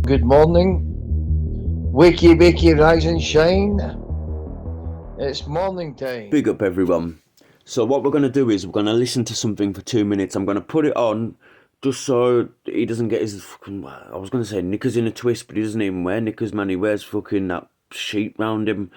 Good morning. Wakey, wakey, rise and shine. It's morning time. Big up, everyone. So what we're going to do is we're going to listen to something for 2 minutes. I'm going to put it on just so he doesn't get his fucking... I was going to say knickers in a twist, but he doesn't even wear knickers, man. He wears fucking that sheet round him.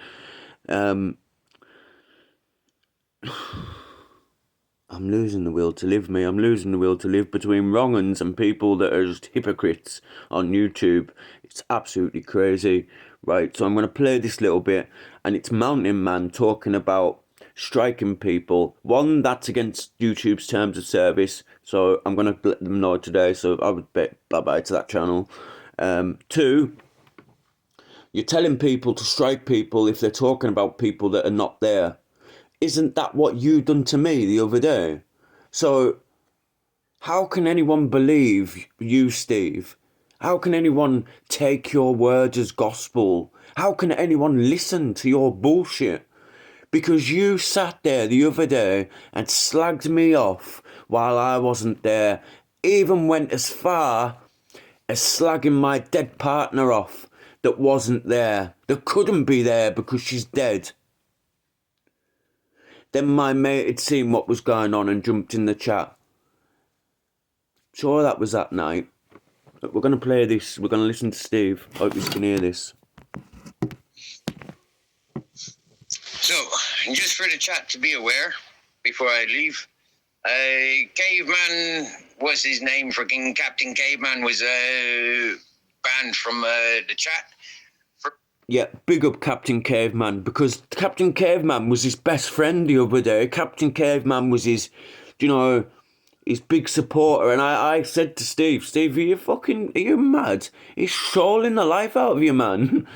I'm losing the will to live, me. I'm losing the will to live between wrong uns and people that are just hypocrites on YouTube. It's absolutely crazy. Right, so I'm going to play this little bit, and it's Mountain Man talking about striking people. One, that's against YouTube's terms of service, so I'm going to let them know today, so I would bet bye-bye to that channel. Two, you're telling people to strike people if they're talking about people that are not there. Isn't that what you done to me the other day? So, how can anyone believe you, Steve? How can anyone take your words as gospel? How can anyone listen to your bullshit? Because you sat there the other day and slagged me off while I wasn't there. Even went as far as slagging my dead partner off that wasn't there. That couldn't be there because she's dead. Then my mate had seen what was going on and jumped in the chat. Sure, that was that night. We're going to play this. We're going to listen to Steve. Hope you can hear this. So, just for the chat to be aware, before I leave, Caveman was his name. Freaking Captain Caveman was banned from the chat. Yeah, big up Captain Caveman, because Captain Caveman was his best friend the other day. Captain Caveman was his, his big supporter. And I said to Steve, are you mad? He's trolling the life out of you, man.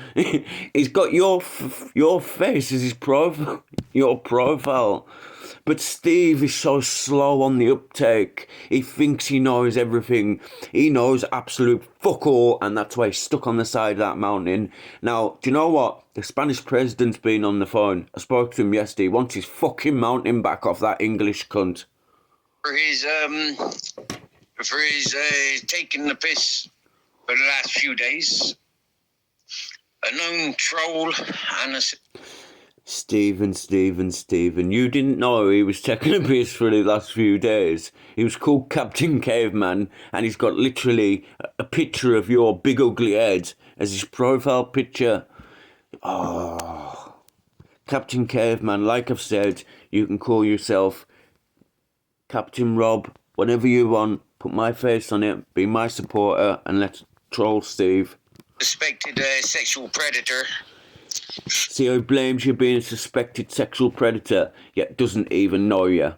He's got your face as his profile, your profile. But Steve is so slow on the uptake. He thinks he knows everything. He knows absolute fuck all, and that's why he's stuck on the side of that mountain. Now, do you know what? The Spanish president's been on the phone. I spoke to him yesterday. He wants his fucking mountain back off that English cunt. For his taking the piss for the last few days. A known troll and a... Stephen, you didn't know he was taking a piss for the last few days. He was called Captain Caveman, and he's got literally a picture of your big ugly head as his profile picture. Oh, Captain Caveman, like I've said, you can call yourself Captain Rob, whatever you want. Put my face on it, be my supporter, and let's troll Steve. Suspected sexual predator. See how he blames you being a suspected sexual predator, yet doesn't even know you.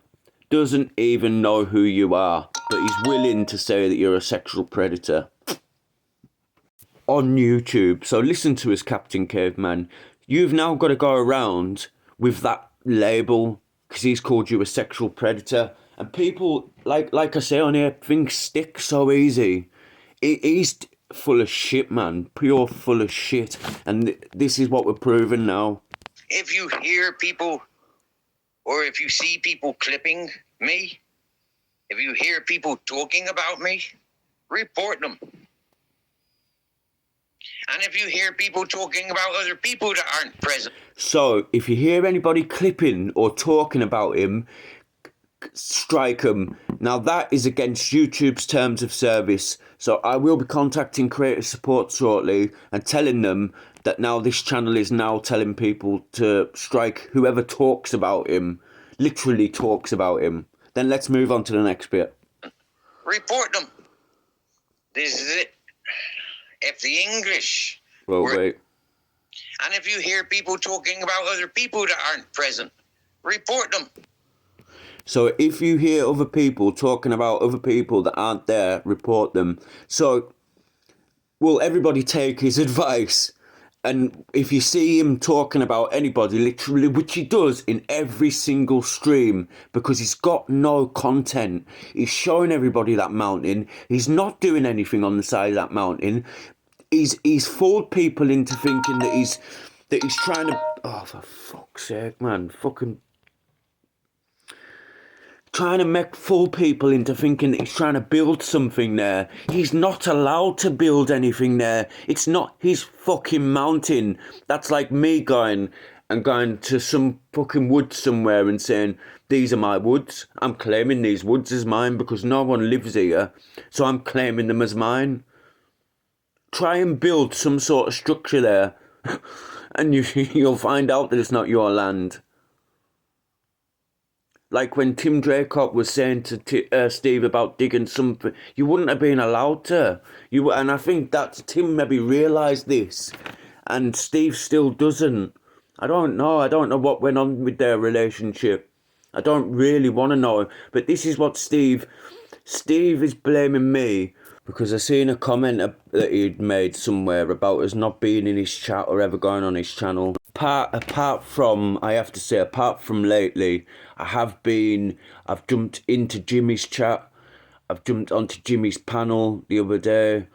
Doesn't even know who you are, but he's willing to say that you're a sexual predator. On YouTube, so listen to us, Captain Caveman. You've now got to go around with that label, because he's called you a sexual predator. And people, like I say on here, things stick so easy. He's full of shit, man. Pure full of shit. And this is what we're proving now. If you hear people, or if you see people clipping me, if you hear people talking about me, report them. And if you hear people talking about other people that aren't present. So, if you hear anybody clipping or talking about him, strike them. Now that is against YouTube's terms of service, so I will be contacting creator support shortly and telling them that now this channel is now telling people to strike whoever talks about him, literally talks about him. Then let's move on to the next bit. Report them. This is it. If the English wait. And if you hear people talking about other people that aren't present, report them. So if you hear other people talking about other people that aren't there, report them. So will everybody take his advice? And if you see him talking about anybody, literally, which he does in every single stream, because he's got no content, he's showing everybody that mountain, he's not doing anything on the side of that mountain, he's fooled people into thinking that he's trying to... Oh, for fuck's sake, man, fucking... trying to fool people into thinking that he's trying to build something there. He's not allowed to build anything there. It's not his fucking mountain. That's like me going to some fucking woods somewhere and saying, these are my woods. I'm claiming these woods as mine because no one lives here, so I'm claiming them as mine. Try and build some sort of structure there and you'll find out that it's not your land. Like when Tim Draycott was saying to Steve about digging something, you wouldn't have been allowed to. And I think that Tim maybe realised this, and Steve still doesn't. I don't know what went on with their relationship. I don't really want to know. But this is what Steve is blaming me because I seen a comment that he'd made somewhere about us not being in his chat or ever going on his channel. Apart from lately, I've jumped into Jimmy's chat. I've jumped onto Jimmy's panel the other day.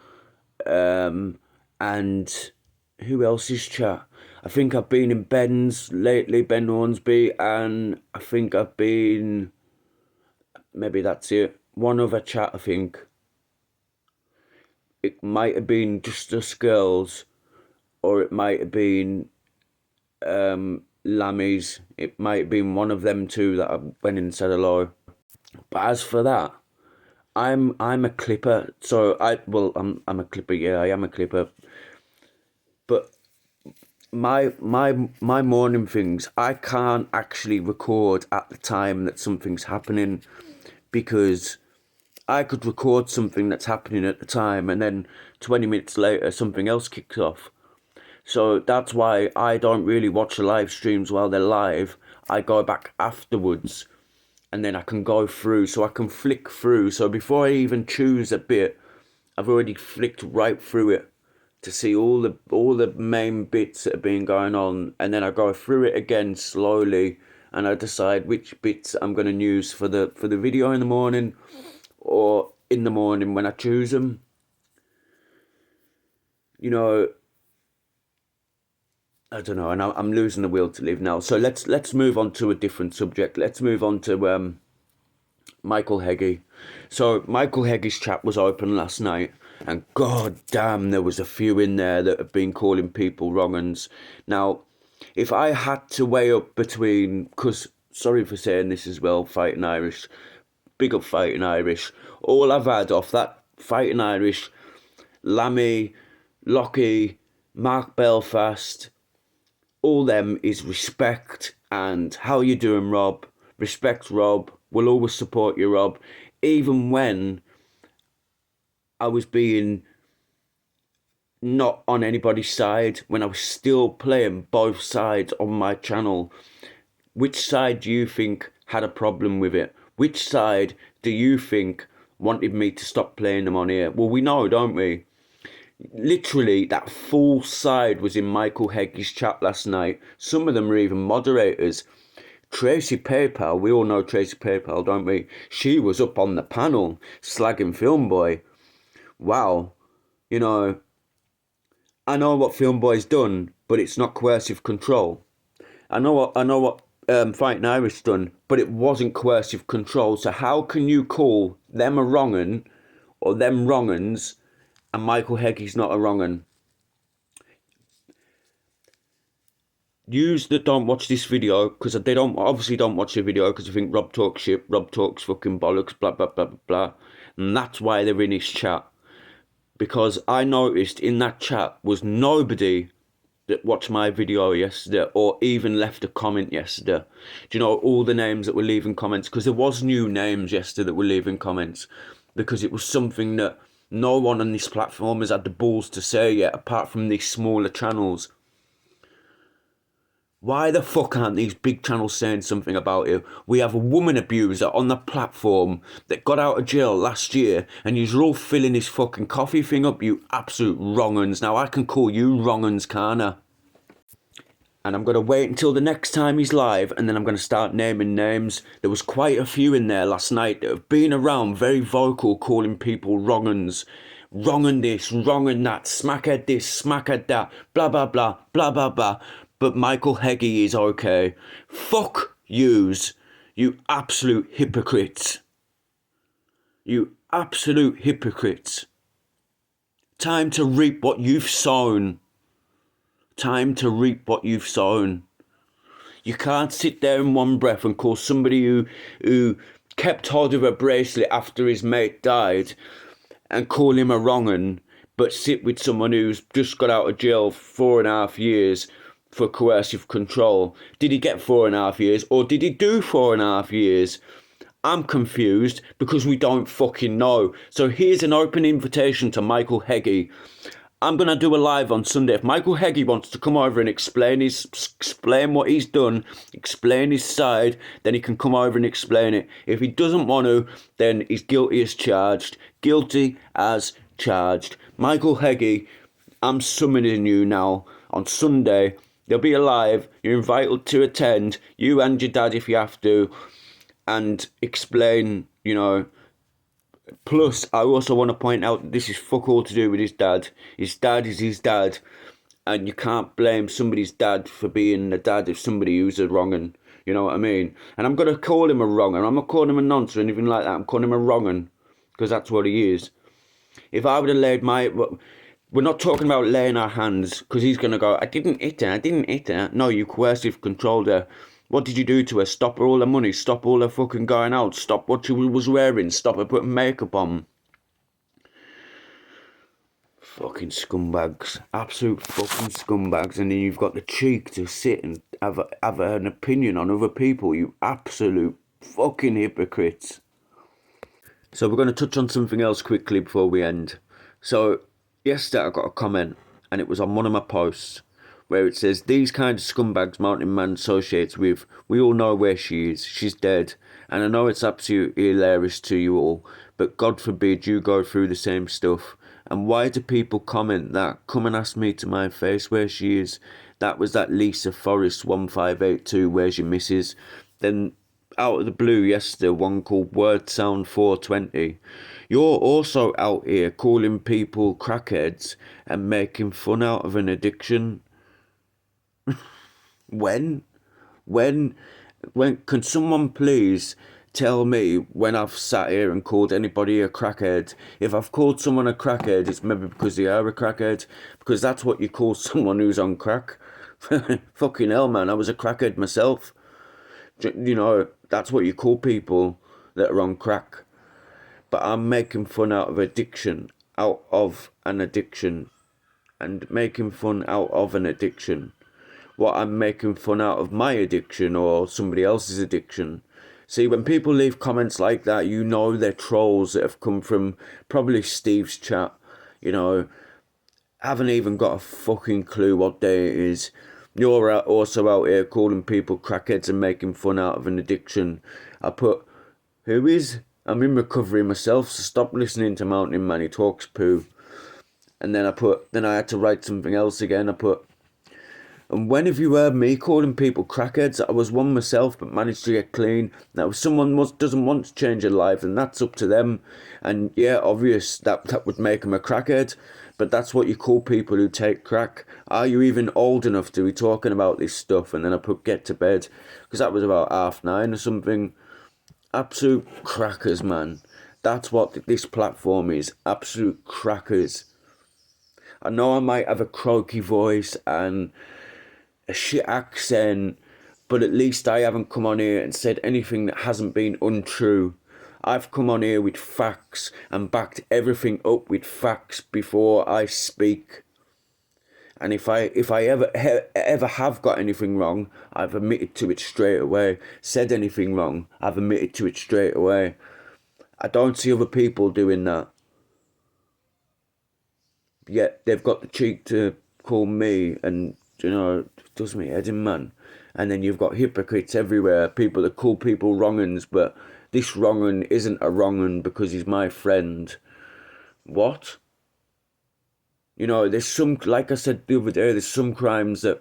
And who else's chat? I think I've been in Ben's lately, Ben Hornsby, and I think I've been, maybe that's it, one other chat, I think. It might have been just us girls, or it might have been Lammy's. It might have been one of them two that I went and said hello. But as for that, I'm a clipper, so I'm a clipper, yeah, I am a clipper. But my morning things, I can't actually record at the time that something's happening, because I could record something that's happening at the time and then 20 minutes later something else kicks off. So that's why I don't really watch the live streams while they're live. I go back afterwards and then I can go through, so I can flick through. So before I even choose a bit, I've already flicked right through it to see all the main bits that have been going on, and then I go through it again slowly and I decide which bits I'm going to use for the video in the morning or in the morning when I choose them. You know, I don't know, and I'm losing the will to live now. So let's move on to a different subject. Let's move on to Michael Hagee. So Michael Hagee's chat was open last night, and god damn, there was a few in there that have been calling people wrong uns. Now, if I had to weigh up between, because, sorry for saying this as well, Fighting Irish, big up Fighting Irish, all I've had off that Fighting Irish, Lammy, Lockie, Mark Belfast, all them is respect and how you doing, Rob? Respect, Rob. We'll always support you, Rob. Even when I was being not on anybody's side, when I was still playing both sides on my channel. Which side do you think had a problem with it? Which side do you think wanted me to stop playing them on here? Well, we know, don't we? Literally, that full side was in Michael Hagee's chat last night. Some of them were even moderators. Tracy PayPal, we all know Tracy PayPal, don't we? She was up on the panel slagging Film Boy. Wow. You know, I know what Film Boy's done, but it's not coercive control. I know what Fighting Irish done, but it wasn't coercive control. So how can you call them a wrong'un or them wrong'uns and Michael Hagee's not a wrong'un? Yous that don't watch this video, because they obviously don't watch the video because they think Rob talks shit, Rob talks fucking bollocks, blah, blah, blah, blah, blah. And that's why they're in his chat. Because I noticed in that chat was nobody that watched my video yesterday or even left a comment yesterday. Do you know all the names that were leaving comments? Because there was new names yesterday that were leaving comments, because it was something that no one on this platform has had the balls to say yet, apart from these smaller channels. Why the fuck aren't these big channels saying something about it? We have a woman abuser on the platform that got out of jail last year, and you're all filling his fucking coffee thing up, you absolute wrong'uns. Now I can call you wrong'uns, can't I? And I'm going to wait until the next time he's live, and then I'm going to start naming names. There was quite a few in there last night that have been around very vocal, calling people wrong'uns. Wrong'un this, wrong'un that, smackhead this, smackhead that, blah, blah, blah, blah, blah, blah. But Michael Hagee is okay. Fuck yous. You absolute hypocrites. You absolute hypocrites. Time to reap what you've sown. Time to reap what you've sown. You can't sit there in one breath and call somebody who kept hold of a bracelet after his mate died and call him a wrong 'un, but sit with someone who's just got out of jail 4.5 years for coercive control. Did he get 4.5 years, or did he do 4.5 years? I'm confused because we don't fucking know. So here's an open invitation to Michael Hagee. I'm going to do a live on Sunday. If Michael Hagee wants to come over and explain what he's done, explain his side, then he can come over and explain it. If he doesn't want to, then he's guilty as charged. Guilty as charged. Michael Hagee, I'm summoning you now on Sunday. There'll be a live. You're invited to attend. You and your dad if you have to. And explain, you know. Plus, I also want to point out this is fuck all to do with his dad. His dad is his dad. And you can't blame somebody's dad for being the dad of somebody who's a wrong 'un. You know what I mean? And I'm going to call him a wrong 'un. I'm not calling him a nonce or anything like that. I'm calling him a wrong 'un. Because that's what he is. If I would have laid my... We're not talking about laying our hands. Because he's going to go, I didn't hit her. No, you coercive controlled her. What did you do to her? Stop her all her money, stop all her fucking going out, stop what she was wearing, stop her putting makeup on. Fucking scumbags. Absolute fucking scumbags. And then you've got the cheek to sit and have an opinion on other people, you absolute fucking hypocrites. So we're going to touch on something else quickly before we end. So yesterday I got a comment, and it was on one of my posts, where it says, these kind of scumbags Mountain Man associates with, we all know where she is. She's dead. And I know it's absolutely hilarious to you all, but God forbid you go through the same stuff. And why do people comment that? Come and ask me to my face where she is. That was that Lisa Forrest 1582, where's your missus? Then out of the blue yesterday, one called Word Sound 420. You're also out here calling people crackheads and making fun out of an addiction. When can someone please tell me when I've sat here and called anybody a crackhead? If I've called someone a crackhead, it's maybe because they are a crackhead, because that's what you call someone who's on crack. Fucking hell, man, I was a crackhead myself. You know, that's what you call people that are on crack. But I'm making fun out of addiction, out of an addiction, and making fun out of an addiction. What I'm making fun out of my addiction or somebody else's addiction. See, when people leave comments like that, you know they're trolls that have come from probably Steve's chat, you know, haven't even got a fucking clue what day it is. You're also out here calling people crackheads and making fun out of an addiction. I put, who is? I'm in recovery myself, so stop listening to Mountain Man, he talks poo. And then I had to write something else again. I put, and when have you heard me calling people crackheads? I was one myself, but managed to get clean. Now, if someone doesn't want to change their life, then that's up to them. And yeah, obvious that would make them a crackhead. But that's what you call people who take crack. Are you even old enough to be talking about this stuff? And then I put get to bed, because that was about 9:30 or something. Absolute crackers, man. That's what this platform is. Absolute crackers. I know I might have a croaky voice and a shit accent, but at least I haven't come on here and said anything that hasn't been untrue. I've come on here with facts and backed everything up with facts before I speak. And if I ever have got anything wrong, I've admitted to it straight away. Said anything wrong, I've admitted to it straight away. I don't see other people doing that. Yet they've got the cheek to call me, and you know, it does me head in, man. And then you've got hypocrites everywhere, people that call people wrong-uns, but this wrong-un isn't a wrong-un because he's my friend. What? You know, there's some, like I said the other day, there's some crimes that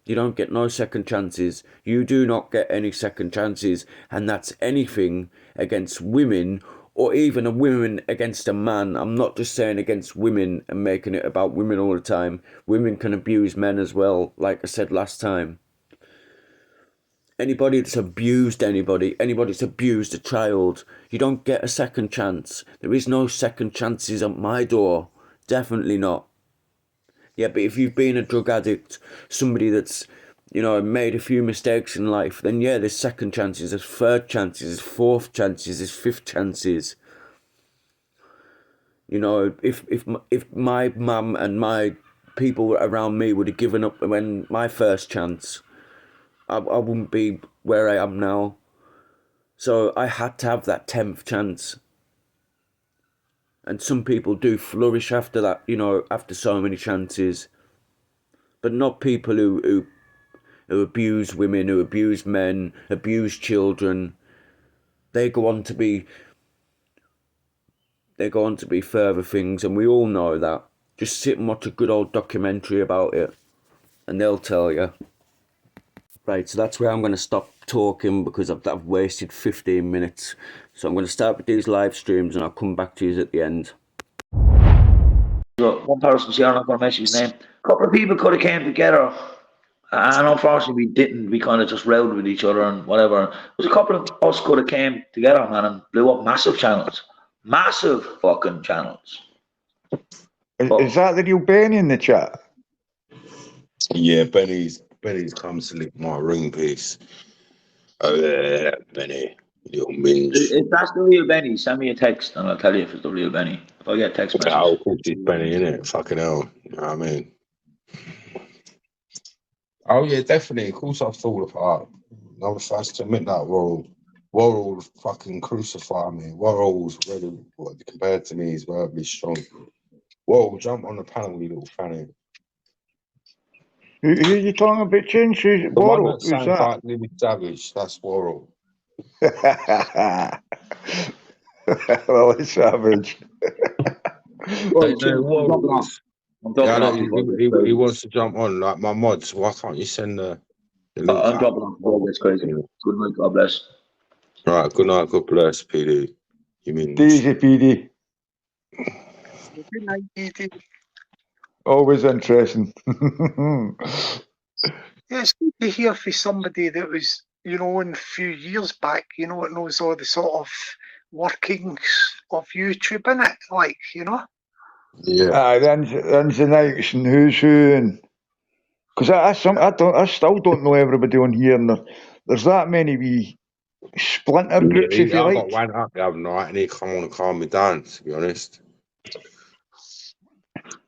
you don't get no second chances. You do not get any second chances, and that's anything against women, or even a woman against a man. I'm not just saying against women and making it about women all the time. Women can abuse men as well, like I said last time. anybody that's abused anybody that's abused a child, you don't get a second chance. There is no second chances at my door. Definitely not. Yeah, but if you've been a drug addict, somebody that's, you know, made a few mistakes in life, then yeah, there's second chances, there's third chances, there's fourth chances, there's fifth chances. You know, if my mum and my people around me would have given up when my first chance, I wouldn't be where I am now. So I had to have that 10th chance. And some people do flourish after that, you know, after so many chances. But not people who abuse women, who abuse men, abuse children. They go on to be further things, and we all know that. Just sit and watch a good old documentary about it, and they'll tell you. Right, so that's where I'm going to stop talking, because I've wasted 15 minutes. So I'm going to start with these live streams, and I'll come back to you at the end. One person's here, I'm not going to mention his name. A couple of people could have came together, and unfortunately we didn't. We kind of just rowed with each other and whatever. There's a couple of us could have came together, man, and blew up massive channels. Massive fucking channels. Is that the real Benny in the chat? Yeah, Benny's come to lick my ring piece. Oh yeah, Benny, little minge. If that's the real Benny, send me a text and I'll tell you if it's the real Benny. If I get a text message. Oh, of course it's Benny, innit? Fucking hell. You know what I mean? Oh yeah, definitely. Of course I've thought about it. I'm the first to admit that Worrell fucking crucify me. Worrell's really, compared to me, he's verbally strong. Whoa, jump on the panel, you little fanny. Who are you talking about, Chinch? The Worrell? one that sounds like Livy Savage, that's Worrell. Lily Savage. He wants to jump on, like my mods. Why can't you send the link? I'm dropping off. That's crazy. Good night, God bless. Right, good night, God bless, PD. You mean Daisy PD. Good night, PD. Always interesting. Yeah, it's good to hear from somebody that was, you know, in a few years back, you know, it knows all the sort of workings of YouTube, innit? Like, you know? Yeah. The ins and outs and who's who, and because I still don't know everybody on here, and there's that many wee splinter groups, if you I like. got one up the other night and he come on and calm me down, to be honest.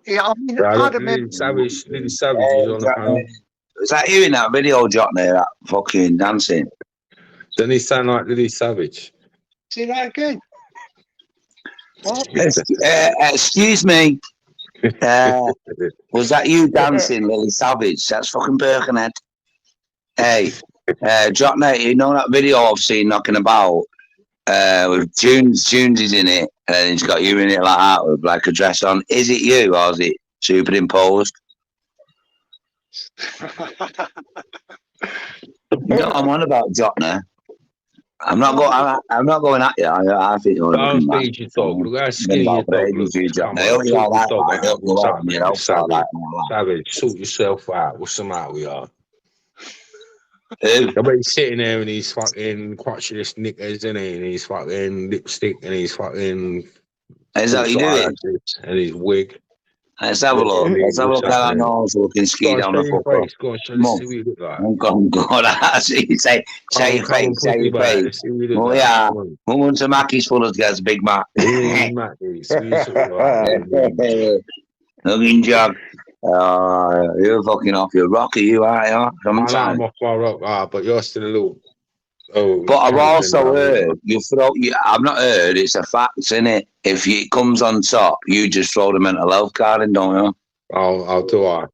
Yeah, I mean, I remember. Livy Savage is on the panel. Is that you in that video, Johnny, that fucking dancing? Doesn't he sound like Livy Savage? Say that again. What? Excuse me. Was that you dancing, Lily Savage? That's fucking Birkenhead. Hey, Johnny, you know that video I've seen knocking about with Tunes is in it, and he's got you in it like that with like a dress on. Is it you or is it superimposed? You know what I'm on about, Johnny? I'm not going at you. I think you're looking back. Look how skinny you talk. Savage, sort yourself out. What's the matter with you? I bet he's sitting there and he's fucking crotchless knickers, isn't he? And he's fucking lipstick and he's fucking. Is that what you doing? And his wig. Let's have a look. Let's have a look at that nose looking ski down the fuck. Go on, show us what you look like. Oh God, say your face, say your face. Oh yeah, Mum to Mackie's full of guys, Big Mac. Looking jog. You're fucking off your rocker, you are, you? I'm off my rock, but you're still a little. Oh, but I've also heard I've not heard. It's a fact, isn't it? If it comes on top, you just throw the mental health card in, don't you? I'll do I.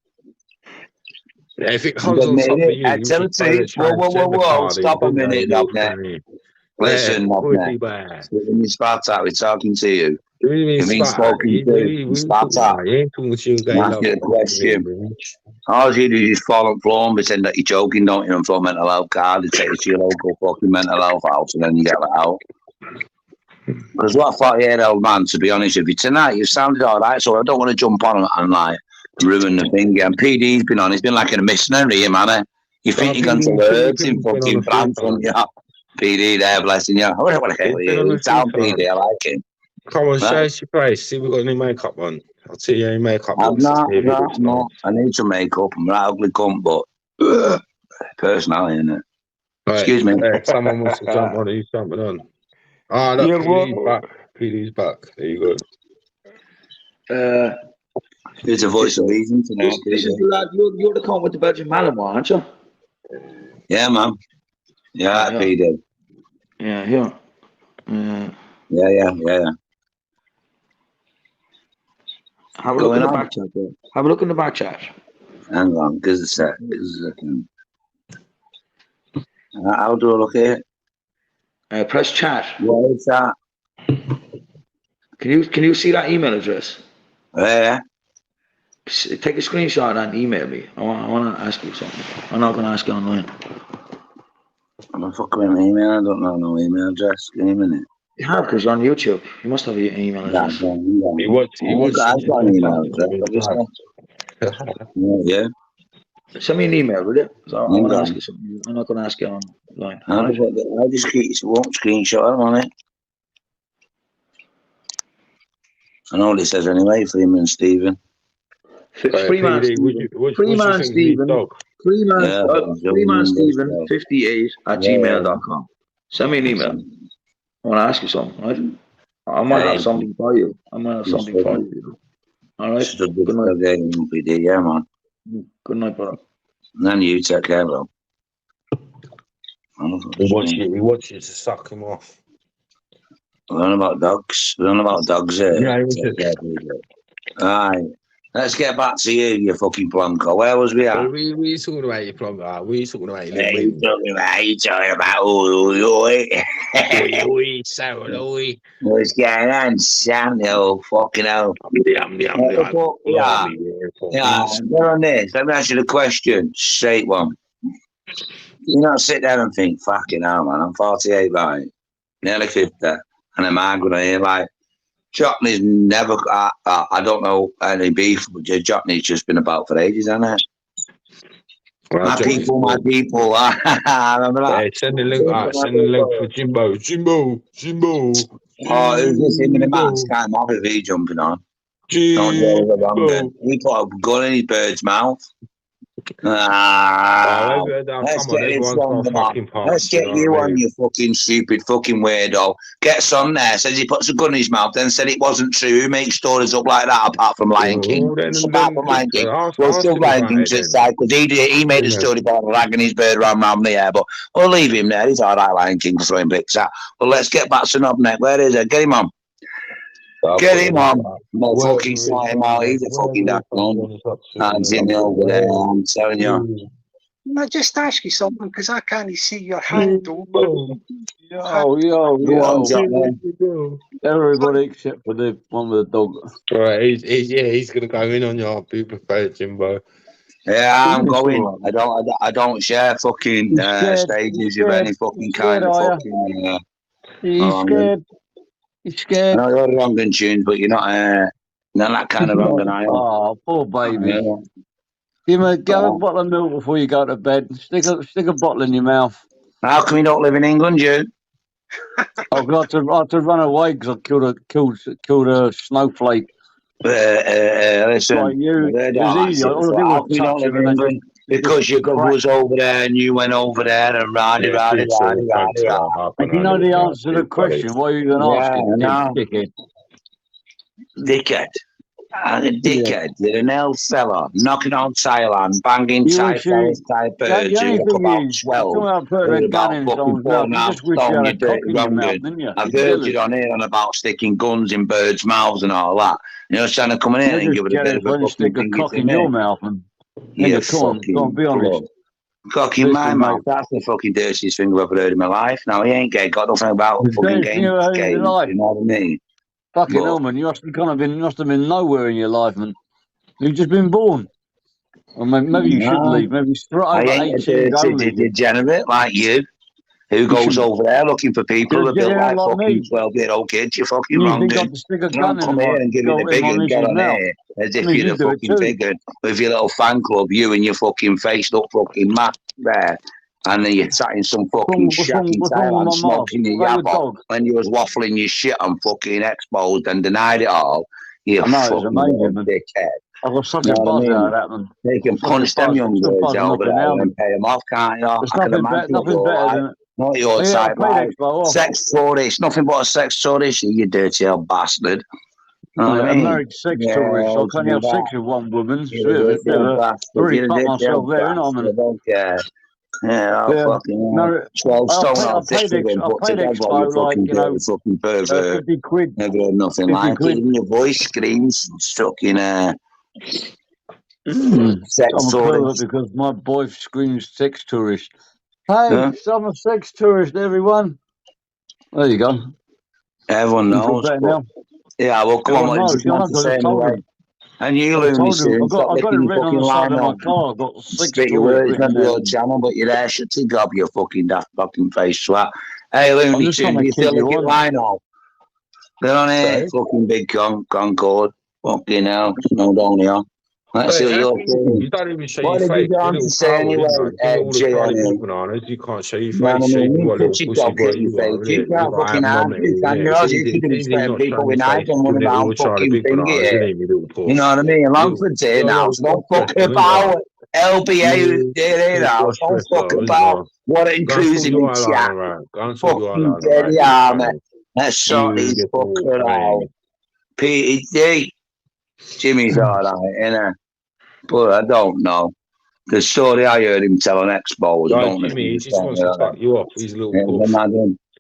Yeah, if it comes on top of you, tell the truth. Whoa! Stop a minute, Dobnet. Listen, Dobnet. When you spat out, we're talking to you. You mean spoken to? Spat out. Ask you a question. All you do is fall on the floor and pretend that you're joking, don't you? And throw a mental health card and take it to your local fucking mental health house, and then you get that out. Because what a 48-year-old man, to be honest with you, tonight you sounded all right, so I don't want to jump on and like ruin the thing. And PD's been on, he's been like a missionary, man. You think you're going to words in fucking France, don't you? PD there, blessing you. I don't want to get with you. He's down PD, I like him. Come on, show us your face. See if we've got any makeup on. I'll see you any makeup. I'm not. I need some makeup. I'm an ugly cunt, but personality, innit? Right. Excuse me. Hey, someone wants to jump on. He's jumping on. Ah, look, PD's back. PD's back. There you go. It's a voice of reason tonight. This is the lad. You're the cunt with the Virgin Malin, aren't you? Yeah, man. Yeah, PD. Yeah. Yeah. Have a look in the back chat. Have a look in the back chat. Hang on, give us a sec. How do I look here? Press chat. What is that? Can you see that email address? Yeah. Take a screenshot and email me. I want to ask you something. I'm not going to ask you online. I'm a fucking email. I don't know no email address. Give me a minute. You have, because you're on YouTube. You must have your email address. He wants. I've got an email address. Yeah. Send me an email, will you? So I want to ask you something. I'm not going to ask you online. I just won't screenshot them on it. I know what it says anyway, Freeman Stephen. Freeman Stephen 58 at gmail.com. Send me an email. I want to ask you something, right? I might have something for you. All right? Good night. Yeah, man. Good night, brother. Then you take care, bro. He wants you to suck him off. We're on about dogs. Here. Yeah, Alright. Let's get back to you fucking plonker. Where was we at? What are you talking about, you plonker? What are you talking about? What are you talking about? Oi. What's going on, Sam? Oh, fucking hell. Yeah, get on this. Let me ask you the question. Straight one. You not sit down and think, fucking hell, man, I'm 48, right? Nearly 50. And I'm angry here, like, Jockney's never, I don't know any beef, but Jockney's just been about for ages, hasn't it? Well, my people. Remember that? Hey, send the link for Jimbo. Oh, it was just him in the mask. Can't have a V jumping on. Don't do it wrong. He put a gun in his bird's mouth. Let's get you on, you fucking stupid fucking weirdo. Gets on there, says he puts a gun in his mouth, then said it wasn't true. Who makes stories up like that apart from Lion King? Apart from Lion King. Well, still Lion King's his side, because he made a story about ragging his bird around the air, but we'll leave him there. He's alright, Lion King, for throwing bricks out. But let's get back to Knobneck. Where is it? Get him on. Get him on. No fucking slide him out. He's a fucking daft one. Hands in over there, I'm telling you. Can I just ask you something? Because I can't see your hand, though. Yo. Everybody except for the one with the dog. Right, he's going to go in on your people prefer Jimbo. Yeah, I'm going. I don't share fucking stages of any fucking kind of fucking. He's scared. He's scared. I know you're wrong in tunes, but you're not that kind of wrong, and I am. Oh, poor baby. Give him a bottle of milk before you go to bed. Stick a bottle in your mouth. How come you don't live in England, you? I had to run away because I killed a snowflake. Listen, like you, it was easy. All I did was touch him and then because your governor was over there and you went over there and rowdy. If you know the answer to the question, why are you going to ask it? Dickhead. Dickhead. You're an L seller, knocking on Thailand, banging Thai birds. You look about 12. About fucking 4.5 stone, you dirty wronging. I've heard you on here on about sticking guns in birds' mouths and all that. You know, trying to come in here and give it a bit of a stick a cock in your mouth and come on, be honest. Cock in my mouth, that's the fucking dirtiest thing I've ever heard in my life. Now, he ain't gay, got nothing about fucking games. You know what I mean? Fucking hell, man, you must have been nowhere in your life, man. You've just been born. Or maybe you should leave. Maybe straight over 18 I ain't a degenerate like you. Who goes over there looking for people that built like fucking 12-year-old kids? You fucking wrong, dude. You don't come here and give it the big and get on here as if you're the fucking figure with your little fan club, you and your fucking face look fucking mad there. And then you're sat in some fucking shack in Thailand smoking your yabba when you was waffling your shit and fucking exposed and denied it all. You fucking dickhead. I was such a buzz out of that, man. They can punch them young boys over there and pay them off, can't you? I can imagine nothing better than not your type, like sex tourist, nothing but a sex tourist, you dirty old bastard. A married sex tourist, so I can only have sex with one woman. Really fuck myself there, innit, man? Yeah, fucking 12 stone on 50 when put together, you fucking dirty fucking pervert. 50 quid. Never heard nothing like it. Even your voice screams stuck in sex tourist. Because my boy screams sex tourist. Hey, I'm a sex tourist, everyone. There you go. Everyone knows. Yeah, well, come on, what did you have to say anyway? And you, Looney soon, stop licking your fucking line on. Spit your words, remember your channel, but you're there, shut your gob, you fucking daft fucking face swat. Hey, Looney soon, you still licking line on? Get on here, fucking big Concord. Fucking hell, no down here. Let's see what you're saying. You don't even show what your face. What did you have to say anyway, Bananas, you can't show your face. You can't fucking have it. You can expect people with knives and run around fucking finger here. You know what I mean? Longford's here now, so don't fuck about LBA here now. Don't fuck about what it includes in the chat. Fucking dirty army. Let's sort these fuckers out. PED. Jimmy's alright, innit? But I don't know. The story I heard him tell on Expo. Jimmy, he just wants to start you off. He's a little puff.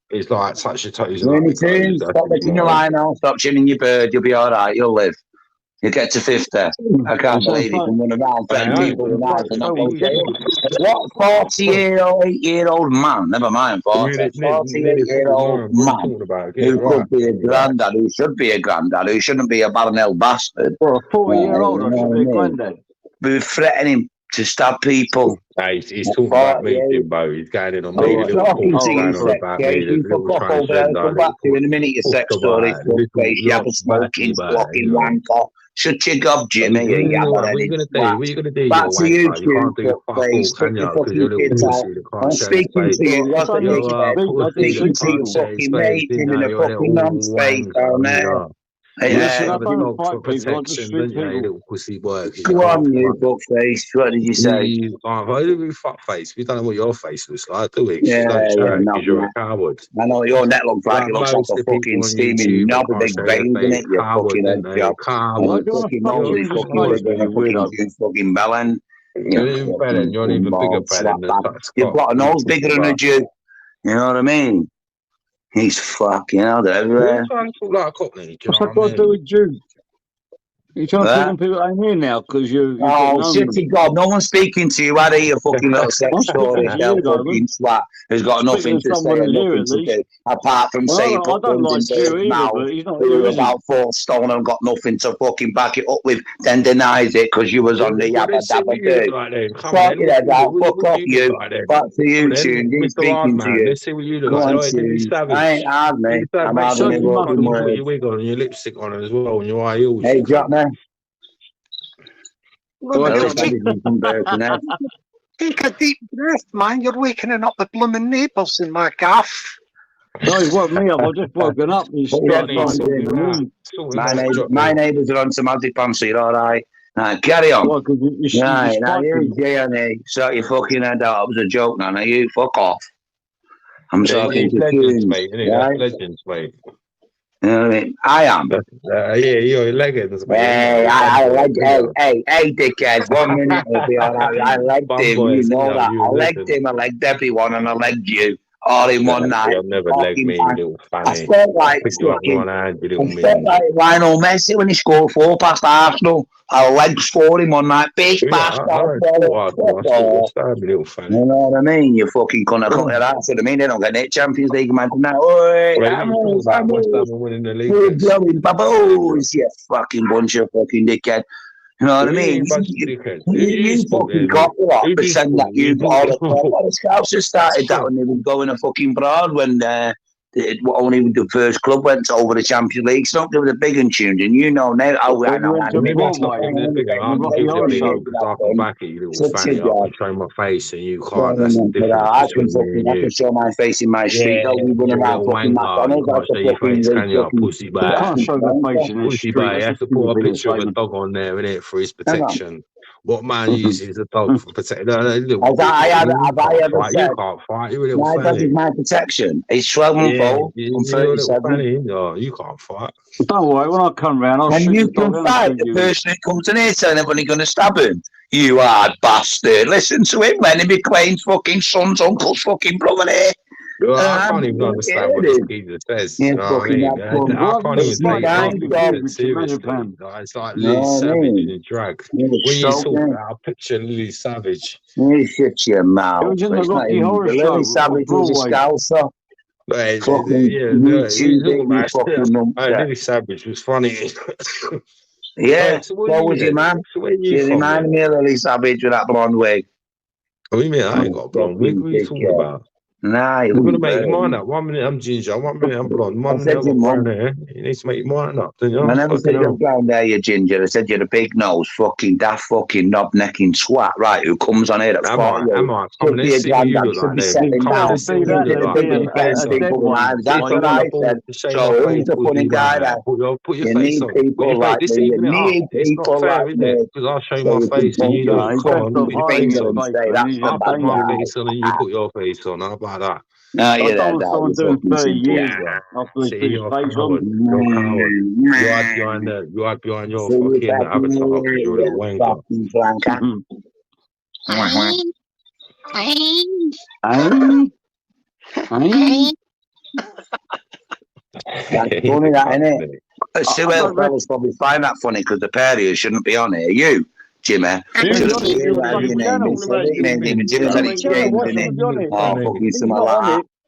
He's like touch your toes. Stop licking your line out. Stop chinning your bird. You'll be alright. You'll live. You get to 50. I can't believe you can run around playing people with knives and not go jail. What 48-year-old man, never mind 48-year-old man who could be a granddad, who should be a granddad, who shouldn't be a baronel bastard. Or a 40-year-old or should be a granddad. Be threatening to stab people. Hey, he's talking about me, Jimbo. He's going in on me. He's talking to you, come back to you in a minute, your sex story. You have a smoking, fucking wanker. Shut your gob, Jimmy. What are you going to do? What are you going to do? Back to you, please. Put your fucking kids out. I'm speaking to you. I'm speaking to you, fucking mate in a fucking non-space down there. Hey, I don't fight people, I just shoot people. Little pussy work. Go on, you fuckface. What did you say? Fuckface. We don't know what your face looks like, do we? Yeah, you're a coward. I know your neck looks like it looks like a fucking steaming knob with big veins in it. You fucking head job. Coward. Fucking nose is fucking melon. You're an even bigger belly. You've got a nose bigger than a Jew. You know what I mean? He's fucking out everywhere. You're trying to talk like a cockney. What's that got to do with you? You're trying to tell people I'm here now because you. Oh, shitty God! No one's speaking to you. Out of your fucking little sex story, fucking swat who's got nothing to say and nothing to do apart from saying put guns in his mouth. Who was about 4 stone and got nothing to fucking back it up with, then denies it because you was on the yabba dabba do. Fuck your head out. Fuck off you. Back to you, Tune. He's speaking to you. Let's see what you look like. I ain't hard, mate. I'm hard on your fucking words. Your wig on and your lipstick on as well and your eye heels. Hey, drop me. Take a deep breath, man. You're waking up the blooming neighbours in my gaff. No, he woke me up. I've just woken up. My neighbours are on some anti-pants, you're alright. Carry on. Right, now you, J&A, sort your fucking head out. It was a joke, now you fuck off. I'm talking to legends, mate. Legends, mate. You know what I mean? I am. Yeah, you're leggings. Hey, I like. Hey, dickhead. 1 minute will be all right. I legged him. You know that. I legged him. I legged everyone, and I legged you all in one night. You'll never leg me, you little fanny. I felt like Lionel Messi when he scored 4 past Arsenal. I legged 4 in one night. Big bastard. You know what I mean? You fucking couldn't cut your ass. You know what I mean? They don't get it. Champions League, man. We're blowing baboons, you fucking bunch of fucking dickhead. You know what I You mean? ain't bunch of dickheads. You fucking cock a lot, pretend that you've got all the the scouts just started that when they were going to fucking broad when only the first club went over the Champions League. So they were the big and tuned, and you know now. Oh, I know. So maybe I stop giving the big one. I can give it a big one because I can back it, you little fanny. I can show my face and you can't. That's the difference between me and you. I can show my face in my street. Yeah, We run around fucking McDonald's. you can't show your face, can you? Pussy You bag. can't show the face in the Pussy street. bag. You That's have to put a picture of a dog on there, innit, for his protection. What man uses a dog for protection? You can't fight. You're a little my dog fanny. is my protection. He's 12 months old. I'm 37. No, you can't fight. Don't worry, when I come round, I'll shoot you the dog can and fight shoot the you. person that comes in here telling everybody going to stab him. You hard bastard. Listen to him when he McLean's fucking son's uncle's fucking brother here. I can't even understand what this geezer says. You know what I mean? I can't even take it seriously. It's like Lily Savage in a drag. When you talk about, I picture Lily Savage. You shut your mouth. It was in the Rocky Horror Show. Lily Savage was a scouser. Lily Savage was funny. Yeah, so what was your man? She reminded me of Lily Savage with that blonde wig. What do you mean? I ain't got a blonde wig. What are you talking about? Nah, you're going to make your mind up. 1 minute I'm ginger, 1 minute I'm blonde, 1 minute I've got brown hair. You need to make your mind up, don't you? I never said you're brown hair, you're ginger. I said you're a big nose, fucking daft, fucking knob-necking swat, right, who comes on here at 40. Am I? Come on, let's see what you look like then. Come on, let's see what you look like. People can't afford to shave my face, put your face on. This even it up. It's not fair, is it? Because I'll show my face and you don't. Come on, put your face on. I'll put my face on and you put your face on. How about that? No, you're someone doing 30 years after they you're a coward. You're a coward. You hide behind your fucking avatar because you're a little wanker. That's funny, that, isn't it? Sue Elfellas probably find that funny because the pair of you shouldn't be on here. You, Jimmy. Shouldn't be here.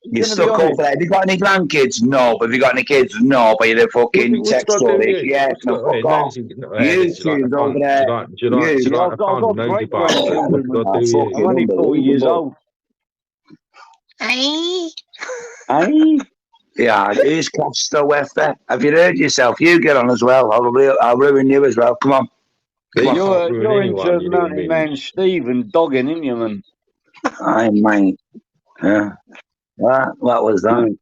You're stuck up there. Have you got any grandkids? No. Have you got any kids? No. But you're the fucking text story. Yes, no, fuck off. You two over there. Do you like a fun nosy bastard? I'm only 40 years old. Yeah, who's Costa Weffer? Have you heard yourself? You get on as well. I'll ruin you as well. Come on. You're into Mountain Man Steve and dogging, ain't you, man? Aye, mate. Yeah. What was that?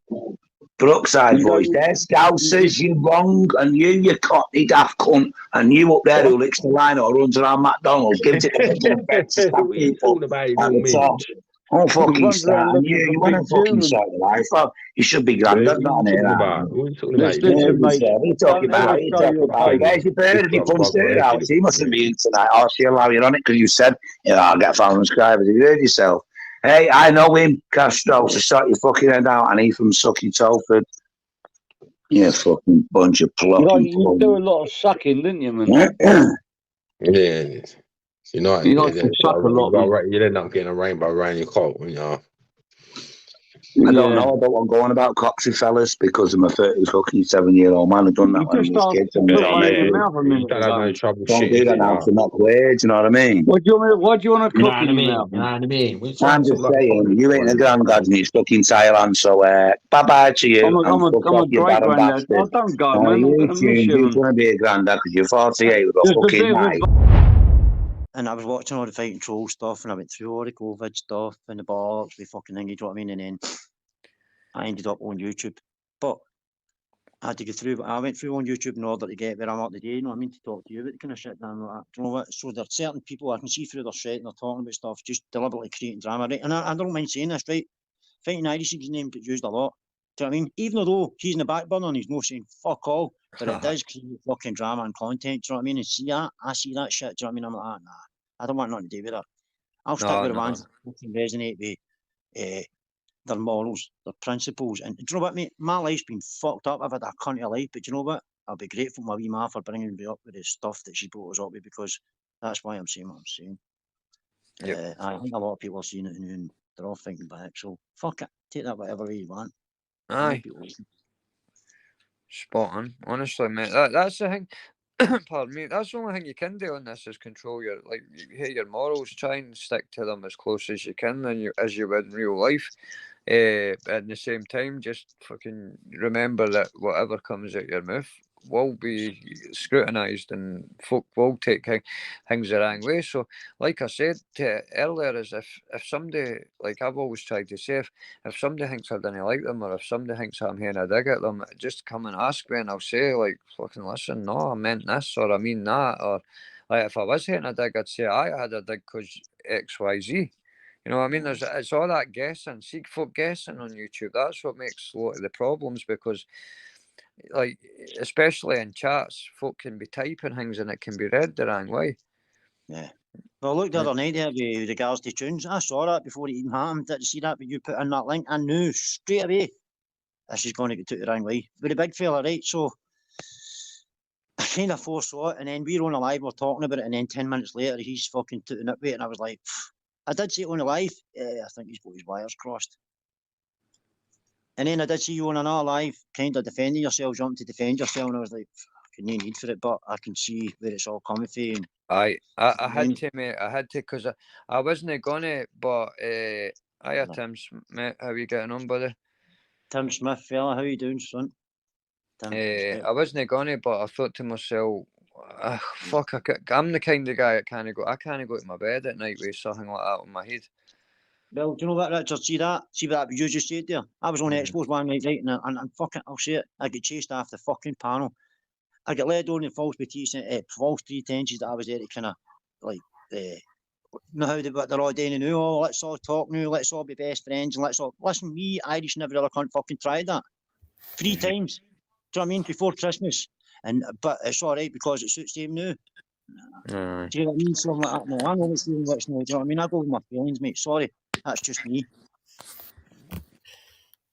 Brookside boys, they're scousers, you wrong, and you cockney daft cunt, and you up there who licks the line or runs around McDonald's, gives it to what are you talking about, you little oh, fucking start. And you want to fucking sort of life out. You should be granddad, not an era. What are you talking about? What are you talking about? Where's your bird? If you punch it out, she mustn't be in tonight. Oh, she'll allow you on it because you said, I'll get 1,000 subscribers. Have you heard yourself? Hey, I know him, Castro, so start your fucking head out, and he from Sucky Telford. You fucking bunch of plotting. You do a lot of sucking, didn't you, man? Yeah. You know, you like to suck a lot. You'd end up getting a rainbow around your coat, you know. I don't know. I don't want going about coxy fellas because I'm a 37-year-old man who's done that when he was kids. Don't do that now for not weird. You know what I mean? Why do you want to cook in your mouth? You know what I mean? I'm just saying, you ain't a granddad and you're stuck in Thailand, so bye-bye to you. I'm a great granddad. I don't go, man. You want to be a granddad because you're 48 with a fucking knife. And I was watching all the fighting troll stuff, and I went through all the COVID stuff and the bollocks, the fucking thing, you know what I mean? And then I ended up on YouTube. But I had to go through, I went through on YouTube in order to get where I'm at today, you know what I mean? To talk to you about the kind of shit down like that. Do you know what? So there's certain people I can see through their shit and they're talking about stuff, just deliberately creating drama, right? And I don't mind saying this, right? Fighting Irish is his name gets used a lot. Do you know what I mean? Even though he's in the back burner and he's not saying fuck all, but it does create fucking drama and content, do you know what I mean? And see that, I see that shit, do you know what I mean? I'm like, nah, I don't want nothing to do with that. I'll stick with the ones that can resonate with their morals, their principles. And do you know what, mate? My life's been fucked up. I've had a cunt of life, but do you know what? I'll be grateful to my wee ma for bringing me up with the stuff that she brought us up with, because that's why I'm saying what I'm saying. Yep. I think a lot of people are seeing it and they're all thinking back. So fuck it, take that whatever way you want. Aye. Spot on, honestly, mate. That's the thing. pardon me, that's the only thing you can do on this is control your, like, you hate your morals. Try and stick to them as close as you can, and as you would in real life. At the same time, just fucking remember that whatever comes out your mouth will be scrutinised, and folk will take things the wrong way. So, like I said earlier, is if somebody, like I've always tried to say, if somebody thinks I didn't like them, or if somebody thinks I'm having a dig at them, just come and ask me, and I'll say, like, fucking listen, no, I meant this, or I mean that, or like if I was having a dig, I'd say I had a dig because X, Y, Z. You know what I mean? It's all that guessing. See folk guessing on YouTube. That's what makes a lot of the problems, because, like, especially in chats, folk can be typing things and it can be read the wrong way. Yeah. Well, look, the other night there with regards to tunes, I saw that before it even happened. Did you see that when you put in that link? I knew straight away this is going to get took the wrong way. With a big fella, right? So I kind of foresaw it, and then we were on a live, we're talking about it, and then 10 minutes later, he's fucking tooting it with it, and I was like, I did see it on the live. I think he's got his wires crossed. And then I did see you on another live, kind of defending yourself, jumping to defend yourself, and I was like, no need for it, but I can see where it's all coming from. I had to, mate. I had to, because I wasn't gonna, but hiya, Tim Smith. How you getting on, buddy? Tim Smith, fella, how you doing, son? I wasn't gonna, but I thought to myself, fuck, I'm the kind of guy that can't go to my bed at night with something like that on my head. Well, do you know what, Richard? See what you just said there? I was on Expos one night, right, and fucking, I'll say it, I get chased off the fucking panel. I get led on in false pretenses that I was there to kind of, like, know how they're all doing now. Oh, let's all talk now, let's all be best friends, and let's all... Listen, me, Irish, and every other cunt fucking tried that 3 times. Do you know what I mean? Before Christmas. But it's all right because it suits them now. Do you know what I mean? Something like that. No, I know what's doing what's now. Do you know what I mean? I go with my feelings, mate. Sorry. That's just me.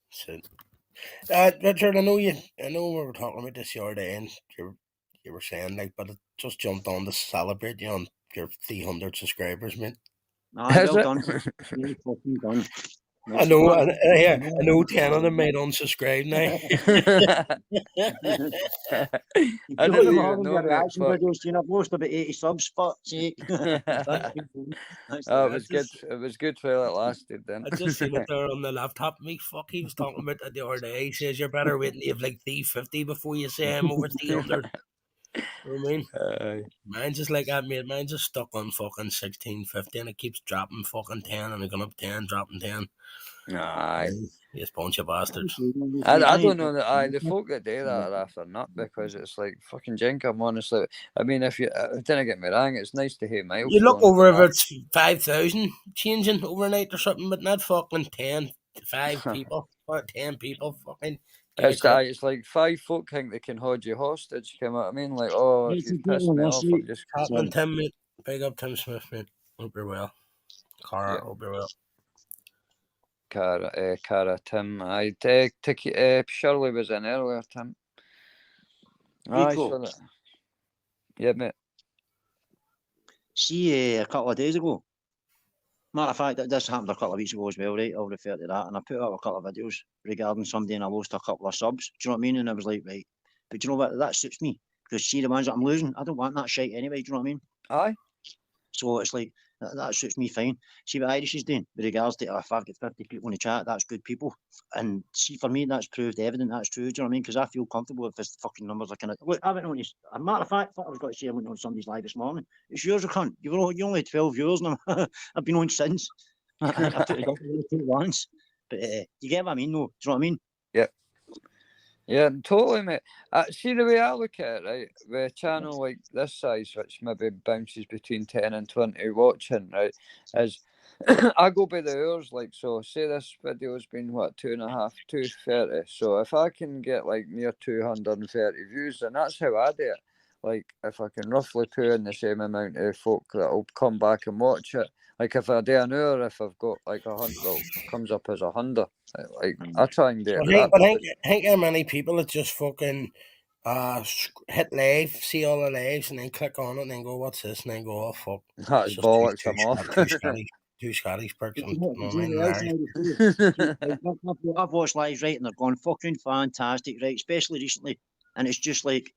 So, Richard, I know we were talking about this the other day, and you were saying, like, but it just jumped on to celebrate you on your 300 subscribers, mate. Well done. Fucking done. I know 10 of them made unsubscribe now. I didn't even know, reaction videos, seen a post about 80 subs, fuck's sake. It was good while it lasted then. I just seen it there on the laptop. Me, fuck, he was talking about that the other day. He says you're better waiting to have like 350 before you say I'm over 300. You know what I mean? Mine's just like that, mate. Mine's just stuck on fucking 1650 and it keeps dropping fucking 10 and it going up 10, dropping 10. Aye. You bunch of bastards. I don't know that the folk that do that are after nut, because it's like fucking jinkum, honestly. I mean, if you didn't get me wrong, it's nice to hear milestones. You look over if it's 5,000 changing overnight or something, but not fucking 10, 5 people, or 10 people fucking. It's like 5 folk think they can hold you hostage. You know what I mean? Like, oh, if you piss me off, I'm just happening. Tim, mate. Big up Tim Smith, mate. Hope you're well. Cara, hope you're well. Cara, Tim. I take Shirley was in earlier, Tim. Shirley. Yeah, mate. See, a couple of days ago. Matter of fact, this happened a couple of weeks ago as well, right? I'll refer to that. And I put up a couple of videos regarding somebody and I lost a couple of subs. Do you know what I mean? And I was like, right. But do you know what? That suits me. Because see the ones that I'm losing, I don't want that shit anyway. Do you know what I mean? Aye. So it's like, that suits me fine. See what Irish is doing with regards to if I've got 50 people in the chat, that's good people. And see, for me, that's proved evident that's true. Do you know what I mean? Because I feel comfortable if this fucking numbers are kind of... Look, I went on this... A matter of fact, I was going to say I went on somebody's live this morning. It's yours, a cunt. You only had 12 viewers and I've been on since. I put it up once. But you get what I mean, though? Do you know what I mean? Yeah. Yeah, totally, mate. See, the way I look at it, right, with a channel like this size, which maybe bounces between 10 and 20 watching, right, is I go by the hours, like, so say this video's been, 230. So if I can get, like, near 230 views, then that's how I do it. Like, if I can roughly put in the same amount of folk that'll come back and watch it, like, if I do an hour, if I've got, like, 100, well, comes up as 100. Like, I try and do it. I think how many people that just fucking hit live, see all the lives, and then click on it, and then go, what's this? And then go, oh, fuck. That's bollocks, I'm off. Two Scottish perks. I've watched lives, right, and they're going fucking fantastic, right, especially recently. And it's just like,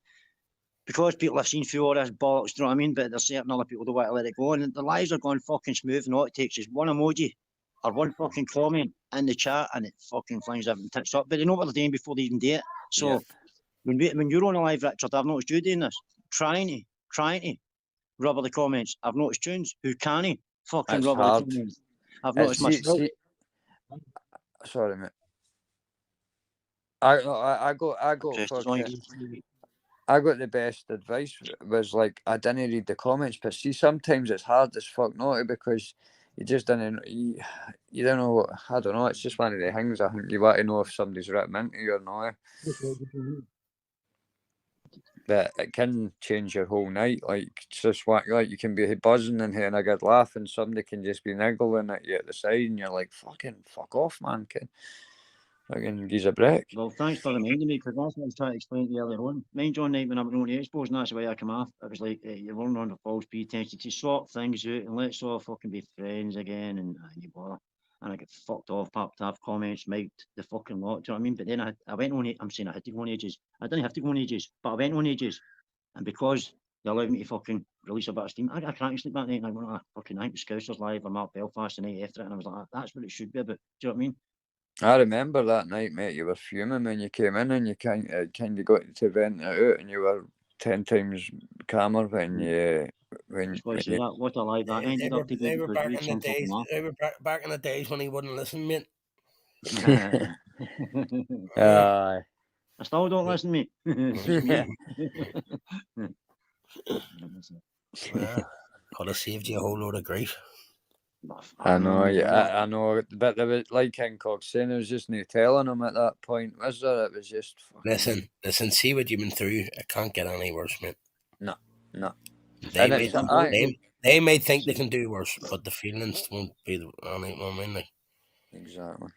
because people have seen through all this bollocks, do you know what I mean? But there's certain other people who don't want to let it go, and the lives are going fucking smooth, and all it takes is one emoji or one fucking comment in the chat, and it fucking flings everything tits up. But they know what they're doing before they even do it. So when you're on a live, Richard, I've noticed you doing this, trying to rubber the comments. I've noticed tunes who can't fucking rubber the comments. I've noticed myself. Sorry, mate. I got the best advice was like I didn't read the comments, but see sometimes it's hard as fuck not to, because you just don't you don't know what, I don't know, it's just one of the things. I think you want to know if somebody's written into you or not. But it can change your whole night. Like it's just like you can be buzzing in here and a good laugh, and somebody can just be niggling at you at the side, and you're like, fucking fuck off, man. Fucking gives a break. Well, thanks for reminding me, because that's what I was trying to explain to you earlier on. Mind you, one night when I was on the expos, and that's the way I come off. It was like, you're running on the false pretense to sort things out and let's all fucking be friends again, and you bother. And I get fucked off, popped off comments, mic'd the fucking lot, do you know what I mean? But then I went on, I'm saying I had to go on ages. I didn't have to go on ages, but I went on ages. And because they allowed me to fucking release a bit of steam, I can't sleep that night, and I went, fucking night with Scousers Live or Mark Belfast the night after it, and I was like, that's what it should be about, do you know what I mean? I remember that night, mate. You were fuming when you came in, and you kind of got to vent it out, and you were 10 times calmer when you. What a life that ended up to be. They were back in the days. They were back in the days when he wouldn't listen, mate. I still don't listen, mate. Could have saved you a whole load of grief. I know, I know, but there was, like King Cox saying, there was just no telling him at that point, was there? It was just fucking... Listen, see what you've been through. It can't get any worse, mate. No. They may think they can do worse, but the feelings won't be the only. Exactly.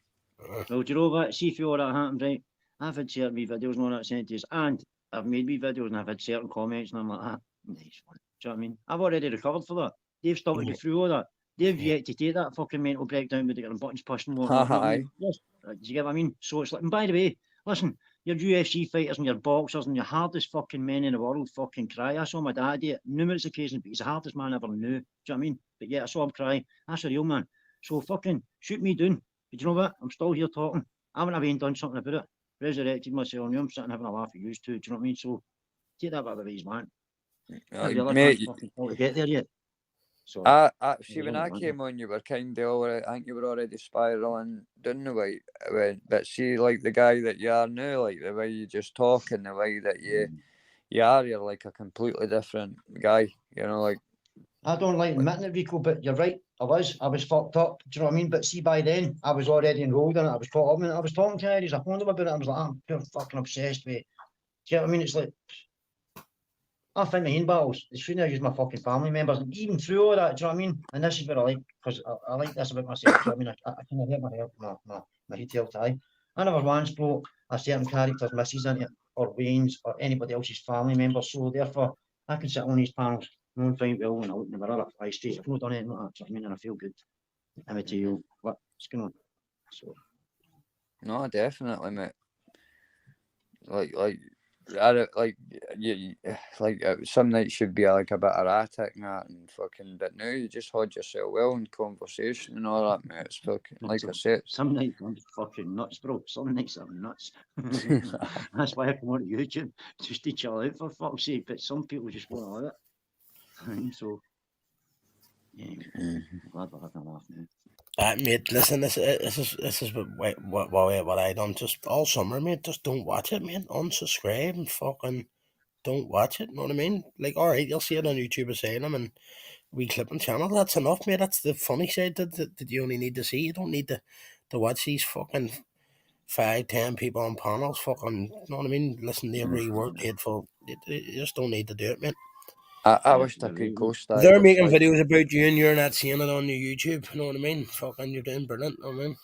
Well, do you know what? See if all that happens, right? I've had certain wee videos and all that sent to us, and I've made wee videos and I've had certain comments, and I'm like, nice one. Do you know what I mean? I've already recovered for that. They've started to go through all that. They've yet to take that fucking mental breakdown with getting buttons pushed and whatnot. Yes. Do you get what I mean? So it's like, and by the way, listen, your UFC fighters and your boxers and your hardest fucking men in the world fucking cry. I saw my dad do it numerous occasions, but he's the hardest man I ever knew. Do you know what I mean? But yeah, I saw him cry. That's a real man. So fucking shoot me down. But you know what? I'm still here talking. I haven't even done something about it. Resurrected myself, and I'm sitting having a laugh at you too. Do you know what I mean? So take that bit of advice, man. Mate, fucking to get there yet. So see, when I came on, you were kind of already, I think you were already spiraling down the way. But see, like the guy that you are now, like the way you just talk and the way that you are, you're like a completely different guy. You know, like. I don't like admitting it, Rico, but you're right. I was fucked up. Do you know what I mean? But see, by then, I was already enrolled in it. I was caught up in it. I was talking to Iris. I phoned him about it. I was like, I'm fucking obsessed with it. Do you know what I mean? It's like, I find my own battles. As soon as I use my fucking family members, and even through all that, do you know what I mean? And this is what I like, because I like this about myself. Do you know what I mean? I kind of hit my head tail tie. I never once brought a certain character's missus into it, or Wayne's, or anybody else's family members. So therefore, I can sit on these panels, knowing fine well when I look in the mirror at 5 straight. I've not done anything like that. Do you know what I mean? And I feel good. I'm going to tell you what's going on. So. No, definitely, mate. Some nights should be like a bit erratic and that, and fucking, but now you just hold yourself well in conversation and all that, mate. It's fucking, like I said, some nights I'm fucking nuts, bro. Some nights I'm nuts. That's why I come on YouTube, just to chill out, for fuck's sake. But some people just want to love it. So anyway, I'm glad we're having a laugh now. Mate, listen, this is what I done just all summer, mate. Just don't watch it, mate. Unsubscribe and fucking don't watch it. Know what I mean? Like, all right, you'll see it on YouTube Asylum and we clipping channel. That's enough, mate. That's the funny side that you only need to see. You don't need to watch these fucking 5-10 people on panels. Fucking, know what I mean? Listen to every word hateful. You just don't need to do it, mate. I wish I could ghost that. They're making videos about you and you're not seeing it on your YouTube. You know what I mean? Fucking, you're doing brilliant. You know what I mean?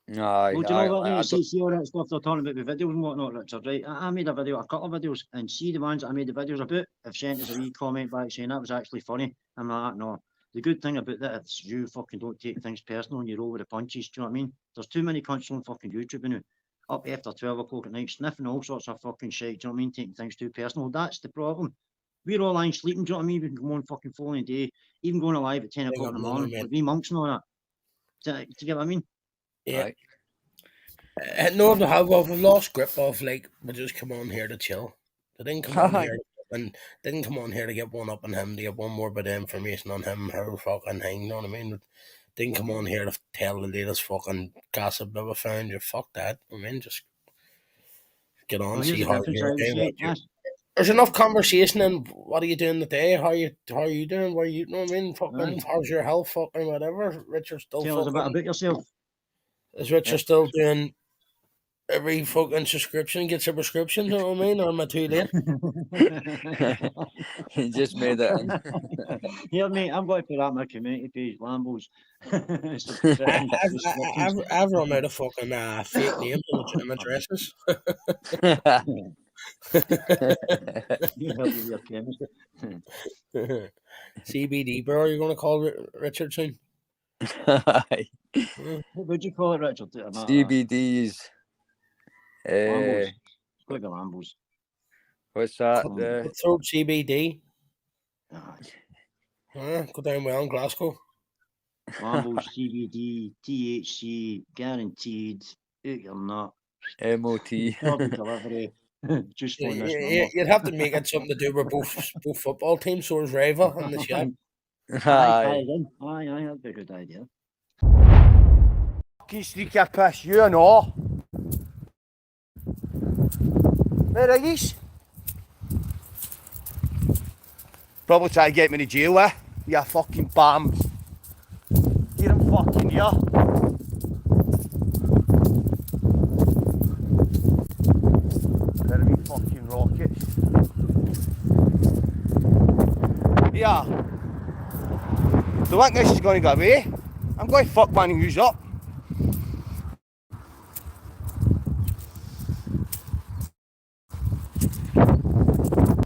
Well, do you know what? See all that stuff they're talking about with videos and whatnot, Richard, right? I made a couple of videos, and see the ones that I made the videos about, have sent us a wee comment back saying that was actually funny. I'm like, no. The good thing about that is you fucking don't take things personal and you roll with the punches. Do you know what I mean? There's too many cunts on fucking YouTube now, up after 12 o'clock at night, sniffing all sorts of fucking shit. Do you know what I mean? Taking things too personal. That's the problem. we're all lying sleeping, do you know what I mean? We can come on fucking following day, even going alive at 10 o'clock in the morning, with me monks and all that. Do you get what I mean? Yeah. No, we've lost grip of, like, we just come on here to chill. They didn't come on here and didn't come on here to get one up on him, to get one more bit of information on him, how fucking thing, you know what I mean? Didn't come on here to tell the latest fucking gossip that we found. You fuck that. I mean, just get on, see how you're doing. There's enough conversation and what are you doing today? How are you doing? What are you know what I mean? Fucking how's your health? Fucking whatever. Richard's still tell us about yourself. Is Richard still doing every fucking subscription gets a prescription, you know what I mean? Or am I too late? He just made it in. Yeah, mate, I'm going to put out my community page, Lambos. I've run out of fucking fake names and addresses. CBD, bro, are you going to call Richard soon? What would you call it, Richard? CBDs. Lambos. Click the Lambos. What's that? Throat CBD. Go down well in Glasgow. Lambos, CBD, THC, guaranteed. Out your nut. MOT. Delivery. Just phone this number. You'd have to make it something to do with both football teams, so is Riva and the shop. Aye, that'd be a good idea. Fucking sneaker piss, you and all. Where are you? Probably try to get me to jail, you fucking bams. Hear him fucking here. There be fucking rockets. Yeah. Do you think this is going to go away? I'm going to fuck one of yous up.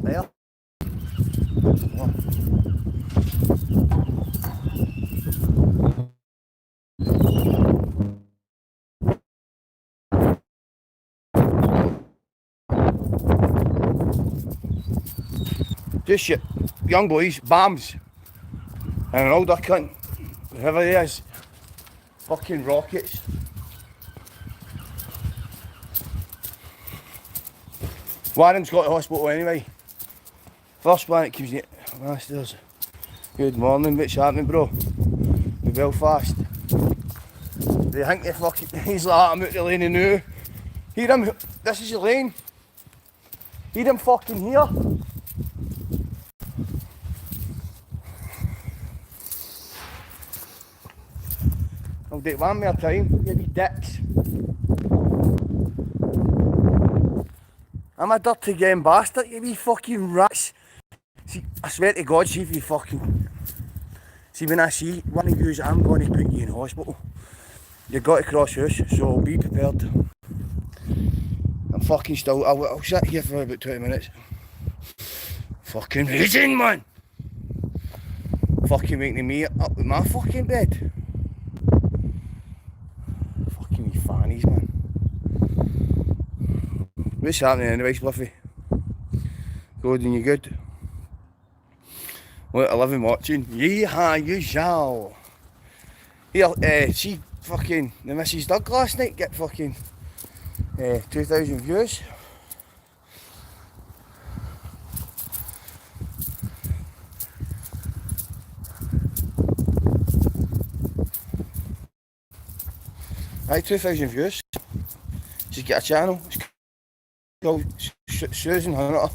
There. Just shit, young boys, bams, and an older cunt, whoever he is, fucking rockets. Warren's got to hospital anyway. First one that keeps you masters. Good morning, what's happening, bro? In Belfast. They think they fucking, he's like, I'm out the lane now. Hear him, this is the lane. Hear him fucking here. I'll do it one more time, you wee dicks. I'm a dirty game bastard, you wee fucking rats. See, I swear to God, see if you fucking... See, when I see one of yous, I'm going to put you in hospital. You've got to cross house, so be prepared. I'm fucking still... I'll sit here for about 20 minutes. Fucking raging, man! Fucking making me up with my fucking bed. Fucking wee fannies, man. What's happening anyway, Spliffy? Good and you good? What, I love him watching. Yeehaw, you shall. Here, see fucking the Mrs. Doug last night get fucking 2,000 views. Aye, 2,000 views. She's got a channel. It's called Susan Hunter.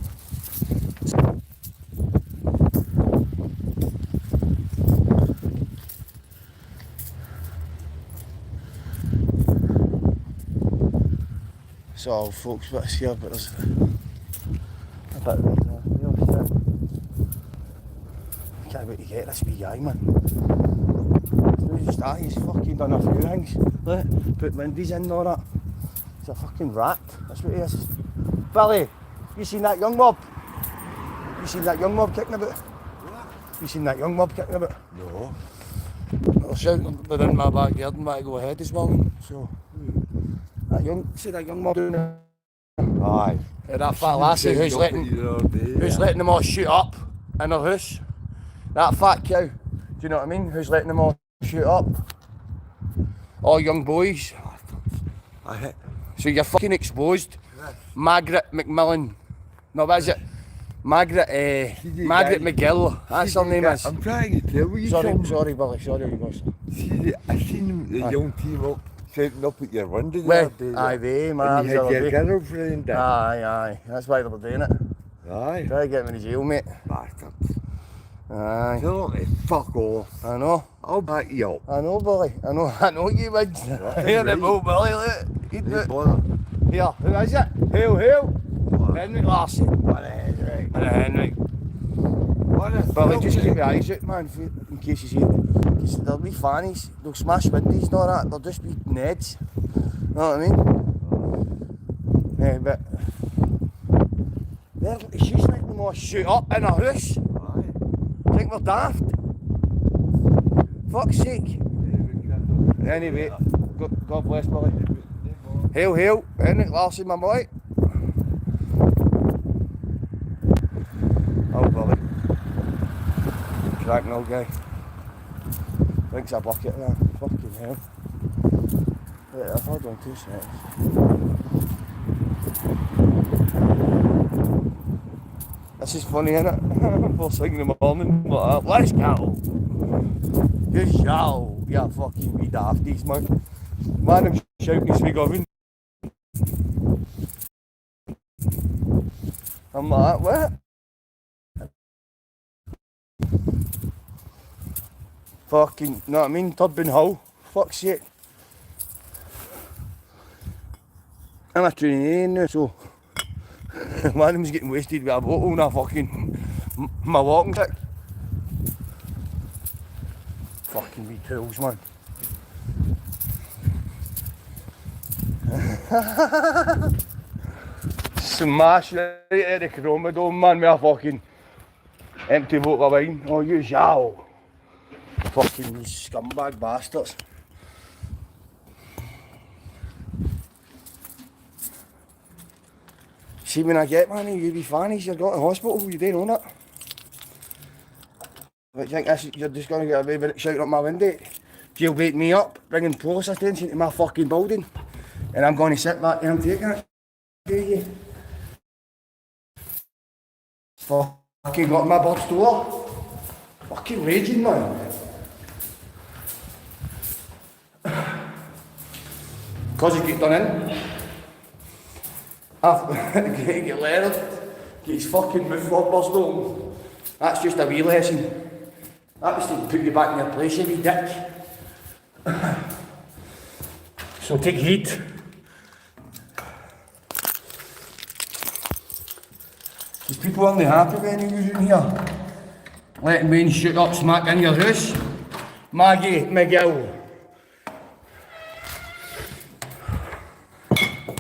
So, folks, but it's here, but there's a bit of real shit. I can't wait to get this wee guy, man. He's fucking done a few things. Look, put windies in and all that. He's a fucking rat. That's what he is. Billy, you seen that young mob? You seen that young mob kicking about? You seen that young mob kicking about? No. They're shouting within my backyard and want to go ahead this morning. So, see that young mob doing it? Aye. That fat lassie who's letting them all shoot up in her house. That fat cow. Do you know what I mean? Who's letting them all shoot up? All young boys. So you're fucking exposed. Margaret McMillan. No, what is it? Margaret McGill. That's her name is. I'm trying to tell you Sorry, Billy. Sorry, you guys. See, I seen the young team up, shouting up at your window the Well, other day. aye, they, man. And you had your girlfriend in. Aye. That's why they were doing it. Aye. Try to get me to jail, mate. Bastards. Aye. Tell them to fuck off. I know. I'll back you up. I know, Billy. I know you would. Here the bull, Billy. Look. Here, who is it? Hail. Henry Larson. Henry. Billy, just keep your eyes out, man, in case you see it. Because there'll be fannies. They'll smash windows and all that. They'll just be Neds. Know what I mean? Yeah, but she's letting them all shoot up in her house. Think we're daft? Fuck's sake. Anyway, God bless, Billy. Hail, Henrik Larson, my boy. Oh, Billy. Cracking old guy. Thinks a bucket now. Fucking hell. Yeah, hold on 2 seconds. This is funny, innit? First thing in the morning, let's go! Yes, yo! Yeah, fucking wee dafties, man. Man, I'm shouting his wig oven. I'm like, what? Fucking, know what I mean? Turbine Hull. Fuck's sake. I'm a trainee now, so man, was getting wasted with a bottle and a fucking my walking stick. Fucking wee tools, man. Smash right at the chromodome, man, with a fucking empty bottle of wine. Oh, you yow. Fucking these scumbag bastards. See, when I get, man, you be fannies, you're going to hospital, you don't own it. But you think you're just going to get away with it shouting up my window, jailbait me up, bringing police attention to my fucking building, and I'm going to sit back and I'm taking it. Do you? Fucking got my bird's door. Fucking raging, man. Cause he get done in. Get leathered, get his fucking mouth buzzed open. That's just a wee lesson. That was to put you back in your place, you wee dick. So take heed. Because people aren't happy when you're in here. Letting men shoot up smack in your house. Maggie McGill.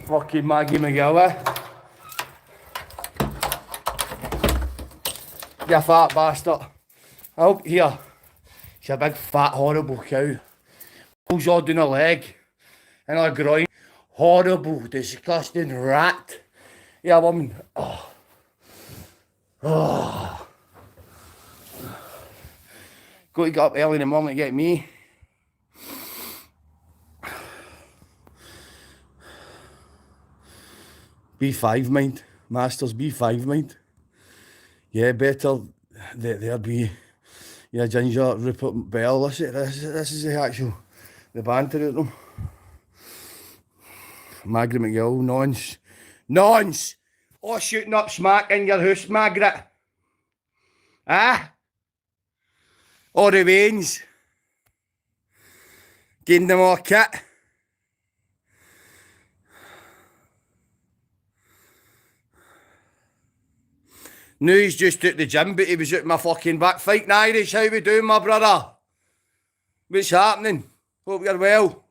Fucking Maggie McGill, eh? You fat bastard. I hope here. She's a big fat horrible cow. Pulls all down her leg and her groin. Horrible, disgusting rat. Yeah, woman. Oh. Got to get up early in the morning to get me. B5 mind, Masters B5 mind. Yeah, better there be Ginger, Rupert Bell. This is the actual the banter at them. Margaret McGill, nonce. Oh, shooting up smack in your house, Margaret. Ah? All the veins. Getting them all kit. Now he's just at the gym, but he was at my fucking back fighting Irish. How we doing, my brother? What's happening? Hope you're well.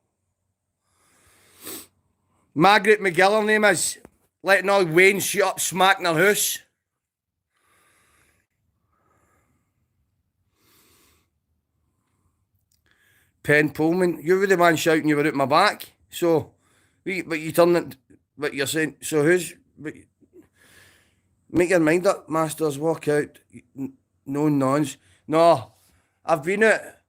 Margaret McGill, her name is. Letting all Wayne shoot up smack in her house. Penn Pullman, you were the man shouting you were at my back. So, but you turned it, but you're saying, so who's, but Make your mind up, Masters, walk out. No nonsense. No, I've been at...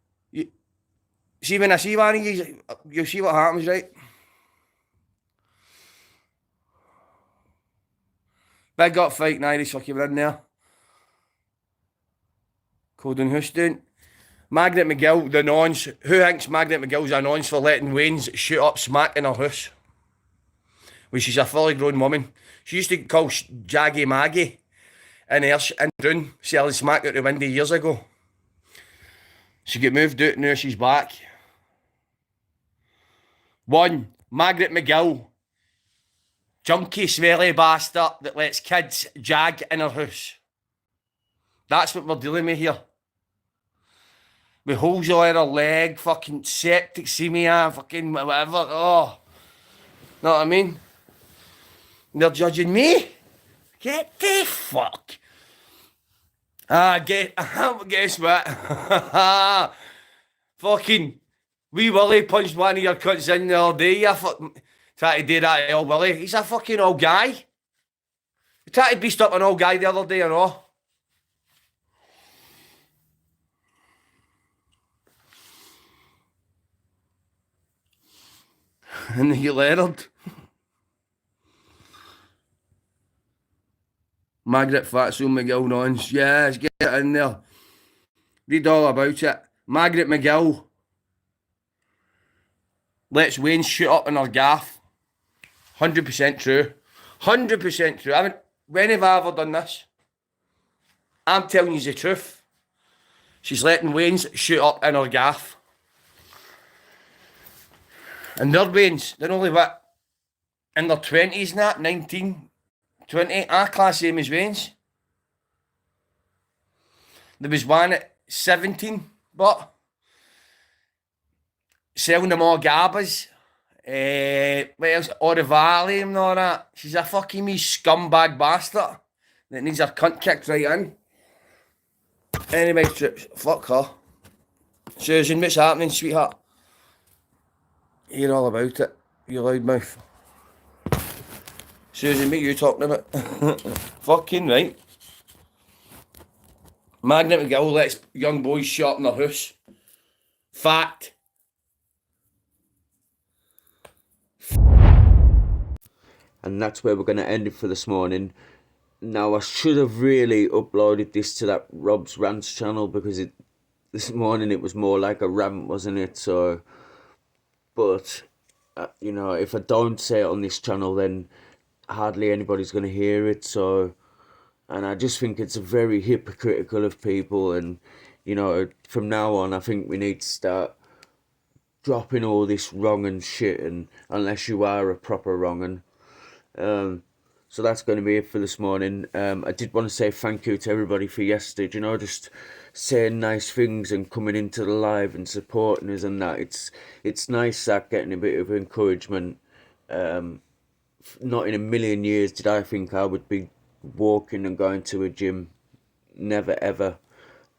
See, when I see one of you, you'll see what happens, right? Big up fighting Irish fucking in there. Colden Houston. Margaret McGill, the nonce. Who thinks Margaret McGill's a nonce for letting Wayne's shoot up smack in her house? When she's a fully grown woman. She used to call Jaggy Maggie in her room, selling smack out the window years ago. She got moved out, now she's back. 1. Margaret McGill. Junkie, smelly bastard that lets kids jag in her house. That's what we're dealing with here. With holes all in her leg, fucking septicemia, fucking whatever. Oh. Know what I mean? And they're judging me? Get the fuck. Guess what? Fucking wee Willie punched one of your cunts in the other day. You fucking tried to do that to old Willie. He's a fucking old guy. You tried to beast up an old guy the other day and all. And you Leonard. Margaret Fatso McGill nonce. Yes, get it in there. Read all about it. Margaret McGill lets Wayne shoot up in her gaff. 100% true. 100% true. When have I ever done this? I'm telling you the truth. She's letting Wayne's shoot up in her gaff. And their Wayne's, they're only what? In their 20s and that? 19, 20? I class same as Wayne's. There was one at 17, but selling them all garbage. What else? Orivali and all that. She's a fucking me scumbag bastard that needs her cunt kicked right in. Anyway, fuck her. Susan, what's happening, sweetheart? Hear all about it, you loudmouth. Susan, what are you talking about? Fucking right. Margaret McGill lets young boys shut up in their house. Fact. And that's where we're going to end it for this morning. Now, I should have really uploaded this to that Rob's Rants channel because this morning it was more like a rant, wasn't it? So, but, you know, if I don't say it on this channel, then hardly anybody's going to hear it. So, and I just think it's very hypocritical of people. And, you know, from now on, I think we need to start dropping all this wrong and shit, and unless you are a proper wrong un. So that's going to be it for this morning. I did want to say thank you to everybody for yesterday, you know, just saying nice things and coming into the live and supporting us and that. It's nice that getting a bit of encouragement. Not in a million years did I think I would be walking and going to a gym. Never ever.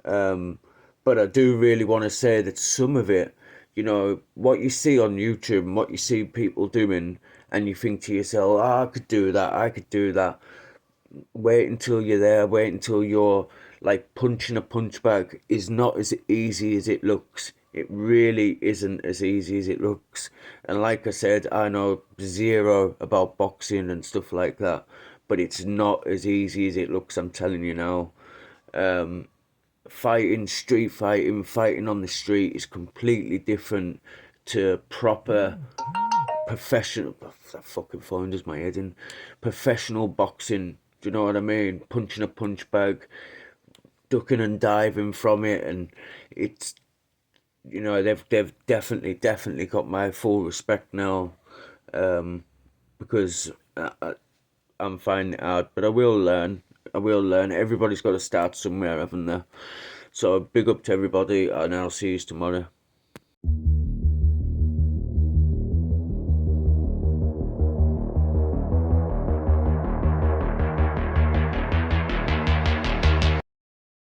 But I do really want to say that some of it, you know, what you see on YouTube and what you see people doing, and you think to yourself, oh, I could do that, I could do that. Wait until you're there, wait until you're like punching a punch bag is not as easy as it looks. It really isn't as easy as it looks. And like I said, I know zero about boxing and stuff like that, but it's not as easy as it looks, I'm telling you now. Fighting, street fighting on the street is completely different to proper professional, that fucking phone does my head in, professional boxing. Do you know what I mean? Punching a punch bag, ducking and diving from it, and it's, you know, they've definitely got my full respect now, because I'm finding it hard, but I will learn. Everybody's got to start somewhere, haven't they? So big up to everybody, and I'll see you tomorrow.